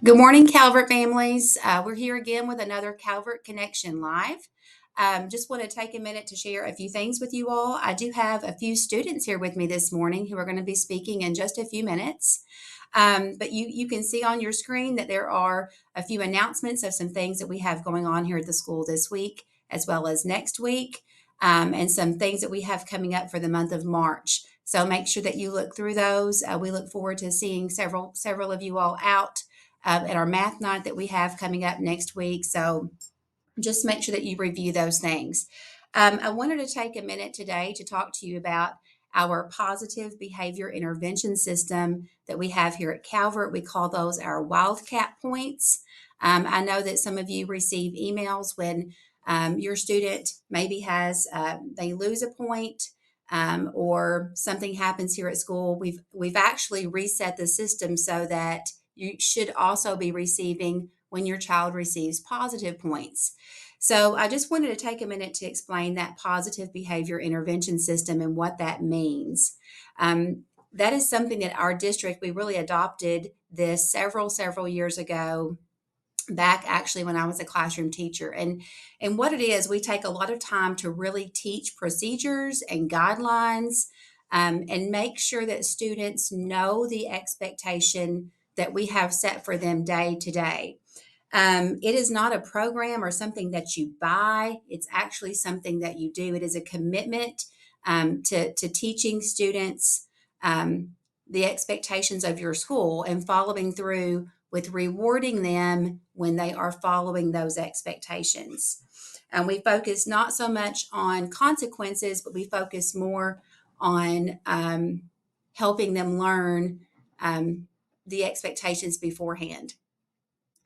Good morning, Calvert families. We're here again with another Calvert Connection Live. Just want to take a minute to share a few things with you all. I do have a few students here with me this morning who are going to be speaking in just a few minutes. But you can see on your screen that there are a few announcements of some things that we have going on here at the school this week, as well as next week, and some things that we have coming up for the month of March. So make sure that you look through those. We look forward to seeing several of you all out at our math night that we have coming up next week. So just make sure that you review those things. I wanted to take a minute today to talk to you about our positive behavior intervention system that we have here at Calvert. We call those our Wildcat points. I know that some of you receive emails when your student maybe they lose a point, or something happens here at school. We've actually reset the system so that you should also be receiving when your child receives positive points. So I just wanted to take a minute to explain that positive behavior intervention system and what that means. That is something that our district, we really adopted this several years ago, back actually when I was a classroom teacher. And what it is, we take a lot of time to really teach procedures and guidelines, and make sure that students know the expectation that we have set for them day to day. It is not a program or something that you buy. It's actually something that you do. It is a commitment, to teaching students, the expectations of your school and following through with rewarding them when they are following those expectations. And we focus not so much on consequences, but we focus more on, helping them learn, the expectations beforehand.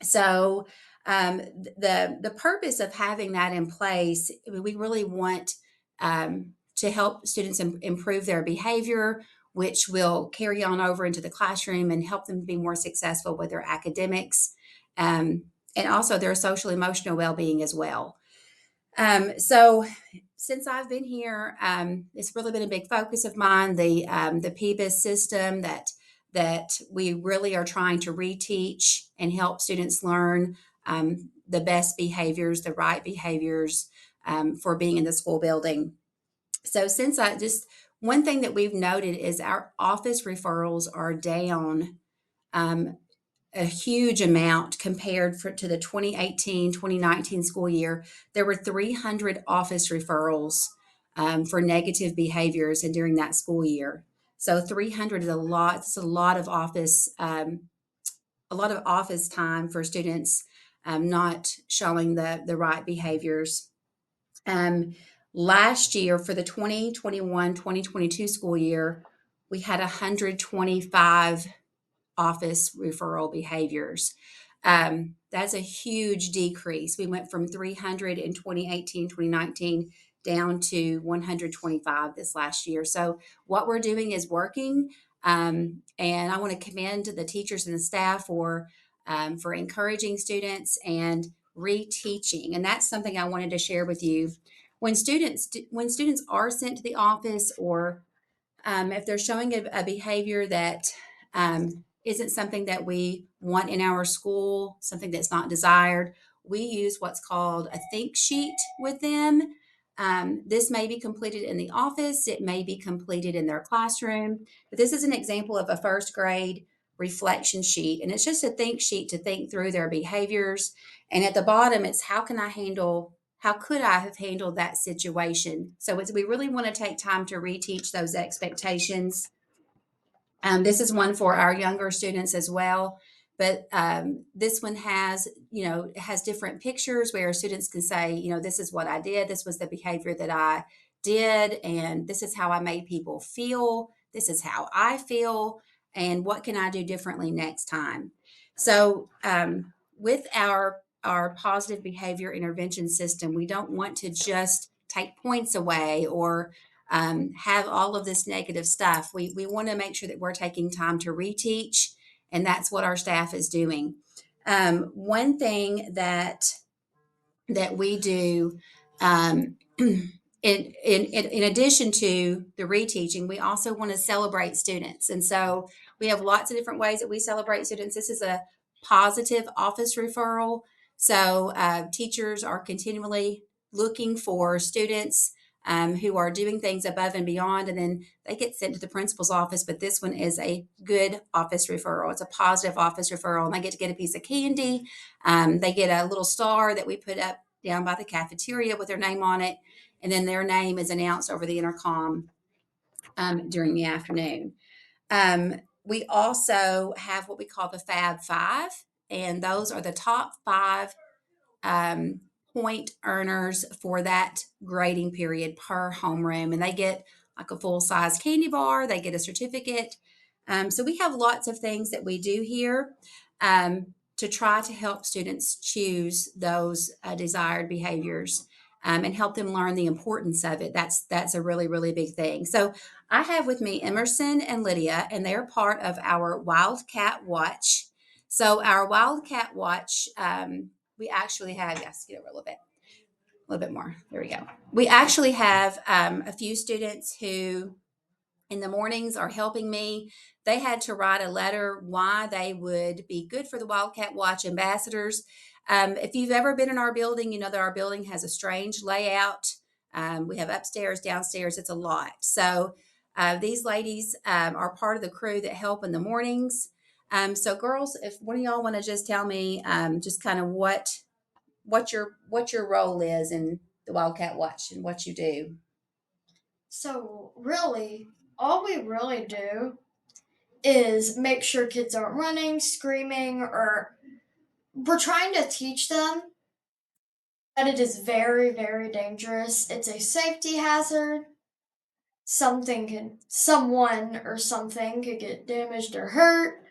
So, the purpose of having that in place, we really want, to help students improve their behavior, which will carry on over into the classroom and help them be more successful with their academics, um, and also their social emotional well being as well. So since I've been here, it's really been a big focus of mine. The PBIS system that we really are trying to reteach and help students learn, the best behaviors, the right behaviors, for being in the school building. So since I just one thing that we've noted is our office referrals are down, um, a huge amount compared to the 2018-2019 school year. There were 300 office referrals, for negative behaviors and during that school year. So 300 is a lot. It's a lot of office time for students, not showing the right behaviors. Um, Last year for the 2021-2022 school year, we had 125 office referral behaviors. That's a huge decrease. We went from 300 in 2018, 2019 down to 125 this last year. So what we're doing is working. And I want to commend the teachers and the staff for encouraging students and reteaching. And that's something I wanted to share with you. When students are sent to the office, or if they're showing a behavior that, isn't something that we want in our school, something that's not desired, we use what's called a think sheet with them. This may be completed in the office, it may be completed in their classroom, but this is an example of a first grade reflection sheet. And it's just a think sheet to think through their behaviors. And at the bottom, it's how could I have handled that situation? So we really want to take time to reteach those expectations. This is one for our younger students as well, but, this one has different pictures where students can say, this is what I did, this was the behavior that I did, and this is how I made people feel. This is how I feel, and what can I do differently next time? So, with our positive behavior intervention system, we don't want to just take points away or, have all of this negative stuff. We want to make sure that we're taking time to reteach, and that's what our staff is doing. One thing that we do, in addition to the reteaching, we also want to celebrate students, and so we have lots of different ways that we celebrate students. This is positive office referral. So teachers are continually looking for students who are doing things above and beyond, and then they get sent to the principal's office. But this one is a good office referral. It's a positive office referral, and they get to get a piece of candy. They get a little star that we put up down by the cafeteria with their name on it, and then their name is announced over the intercom during the afternoon. We also have what we call the Fab Five, and those are the top five um, point earners for that grading period per homeroom. And they get like a full size candy bar, they get a certificate. So we have lots of things that we do here to try to help students choose those desired behaviors. And help them learn the importance of it. That's a really, really big thing. So I have with me Emerson and Lydia, and they're part of our Wildcat Watch. So our Wildcat Watch, we actually have, yes, get over a little bit more. There we go. We actually have a few students who in the mornings are helping me. They had to write a letter why they would be good for the Wildcat Watch ambassadors. If you've ever been in our building, you know that our building has a strange layout. We have upstairs, downstairs, it's a lot. So these ladies are part of the crew that help in the mornings. So girls, if one of y'all want to just tell me just kind of what your role is in the Wildcat Watch and what you do. So, really, all we really do is make sure kids aren't running, screaming, or we're trying to teach them that it is very, very dangerous. It's a safety hazard. Someone or something could get damaged or hurt.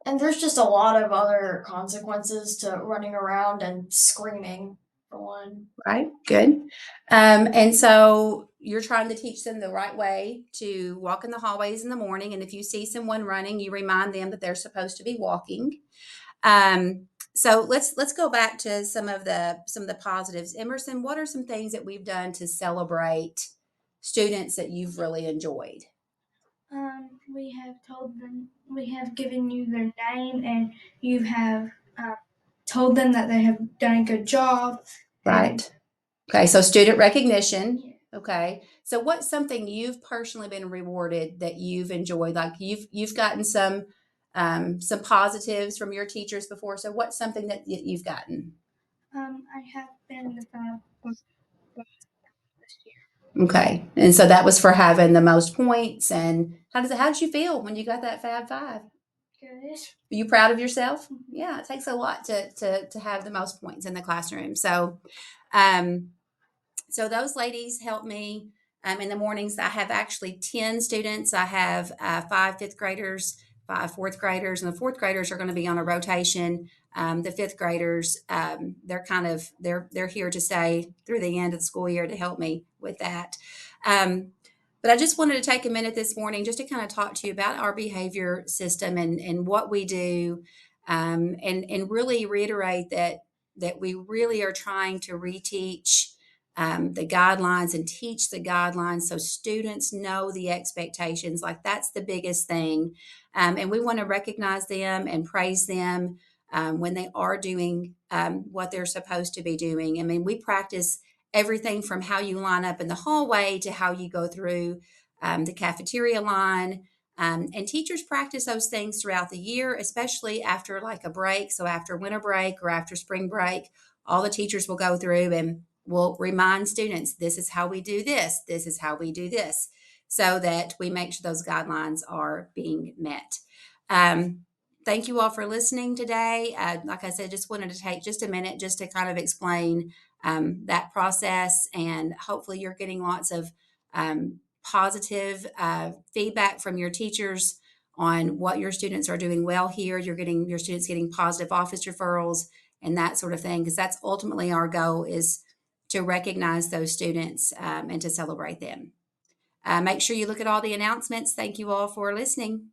And there's just a lot of other consequences to running around and screaming, for one. Right, good. And so you're trying to teach them the right way to walk in the hallways in the morning. And if you see someone running, you remind them that they're supposed to be walking. So let's go back to some of the positives. Emerson, what are some things that we've done to celebrate students that you've really enjoyed? We have told them, we have given you their name, and you have told them that they have done a good job. Right. Okay, so student recognition. Okay. So what's something you've personally been rewarded that you've enjoyed? Like you've gotten some positives from your teachers before. So what's something that you've gotten? I have been the this Okay. And so that was for having the most points. And how did you feel when you got that Fab Five? year. Are you proud of yourself? Yeah, it takes a lot to have the most points in the classroom. Um, so those ladies help me in the mornings. I have actually 10 students. I have five fifth graders, five fourth graders, and the fourth graders are going to be on a rotation. The fifth graders, they're here to stay through the end of the school year to help me with that. Um, but I just wanted to take a minute this morning just to kind of talk to you about our behavior system and what we do, and really reiterate that we really are trying to reteach the guidelines and teach the guidelines so students know the expectations. Like that's the biggest thing. And we want to recognize them and praise them when they are doing what they're supposed to be doing. I mean, we practice everything from how you line up in the hallway to how you go through the cafeteria line. And teachers practice those things throughout the year, especially after like a break. So after winter break or after spring break, all the teachers will go through and will remind students, this is how we do this is how we do this, so that we make sure those guidelines are being met. Um, Thank you all for listening today. Like I said, just wanted to take just a minute just to kind of explain that process, and hopefully you're getting lots of positive feedback from your teachers on what your students are doing well here. You're getting your students getting positive office referrals and that sort of thing, because that's ultimately our goal, is to recognize those students and to celebrate them. Make sure you look at all the announcements. Thank you all for listening.